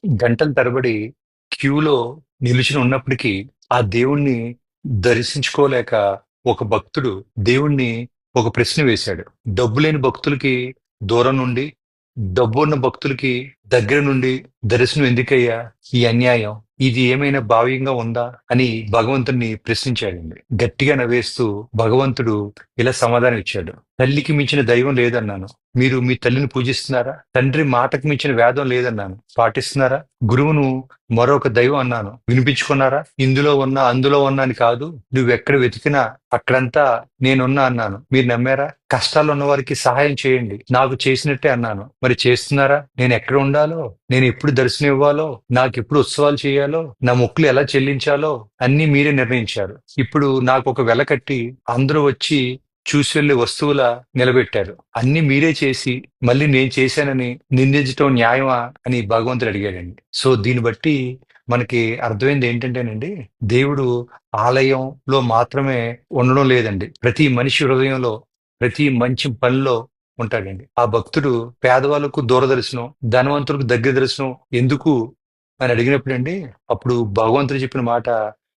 గంటల తరబడి క్యూలో నిలుచుని ఉన్నప్పటికీ ఆ దేవుణ్ణి దర్శించుకోలేక ఒక భక్తుడు దేవుణ్ణి ఒక ప్రశ్న వేశాడు. డబ్బు లేని భక్తులకి దూరం నుండి, డబ్బున్న భక్తులకి దగ్గర నుండి దర్శనం ఎందుకయ్యా ఈ అన్యాయం? ఇది ఏమైనా భావ్యంగా ఉందా అని భగవంతుణ్ణి ప్రశ్నించాడండి. గట్టిగా నవ్వేస్తూ భగవంతుడు ఇలా సమాధానం ఇచ్చాడు. తల్లికి మించిన దైవం లేదన్నాను. మీరు మీ తల్లిని పూజిస్తున్నారా? తండ్రి మాటకు మించిన వేదం లేదన్నాను. పాటిస్తున్నారా? గురువును మరొక దైవం అన్నాను. వినిపించుకున్నారా? ఇందులో ఉన్నా అందులో ఉన్నా అని కాదు. నువ్వెక్కడ వెతికినా అక్కడంతా నేనున్నా అన్నాను. మీరు నమ్మారా? కష్టాలు ఉన్న వారికి సహాయం చేయండి నాకు చేసినట్టే అన్నాను. మరి చేస్తున్నారా? నేను ఎక్కడ ఉండాలో, నేను ఎప్పుడు దర్శనం ఇవ్వాలో, నాకు ఎప్పుడు ఉత్సవాలు చేయాలో, నా మొక్కులు ఎలా చెల్లించాలో అన్నీ మీరే నిర్ణయించారు. ఇప్పుడు నాకు ఒక వెల కట్టి అందరూ వచ్చి చూసి వెళ్లే వస్తువులా నిలబెట్టారు. అన్ని మీరే చేసి మళ్ళీ నేను చేశానని నిందించటం న్యాయమా అని భగవంతుడు అడిగాడండి. సో దీన్ని బట్టి మనకి అర్థమైంది ఏంటంటేనండి, దేవుడు ఆలయంలో మాత్రమే ఉండడం లేదండి. ప్రతి మనిషి హృదయంలో, ప్రతి మంచి పనిలో ఉంటాడండి. ఆ భక్తుడు పేదవాళ్ళకు దూరదర్శనం, ధనవంతులకు దగ్గర దర్శనం ఎందుకు అని అడిగినప్పుడండి, అప్పుడు భగవంతుడు చెప్పిన మాట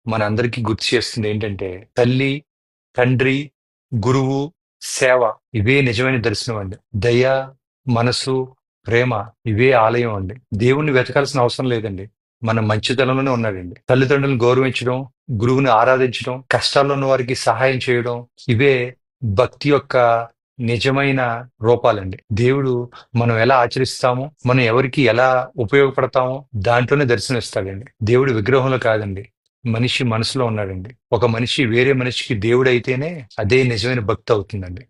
మనందరికీ గుర్తు చేస్తుంది ఏంటంటే, తల్లి, తండ్రి, గురువు, సేవ ఇవే నిజమైన దర్శనం అండి. దయ, మనసు, ప్రేమ ఇవే ఆలయం అండి. దేవుణ్ణి వెతకాల్సిన అవసరం లేదండి. మన మంచితనంలోనే ఉన్నాడండి. తల్లిదండ్రులను గౌరవించడం, గురువుని ఆరాధించడం, కష్టాల్లో ఉన్న వారికి సహాయం చేయడం ఇవే భక్తి యొక్క నిజమైన రూపాలండి. దేవుడు మనం ఎలా ఆచరిస్తామో, మనం ఎవరికి ఎలా ఉపయోగపడతామో దాంట్లోనే దర్శనమిస్తాడండి. దేవుడు విగ్రహంలో కాదండి. మనిషి మనసులో ఉన్నాడండి. ఒక మనిషి వేరే మనిషికి దేవుడైతేనే అదే నిజమైన భక్తి అవుతుందండి.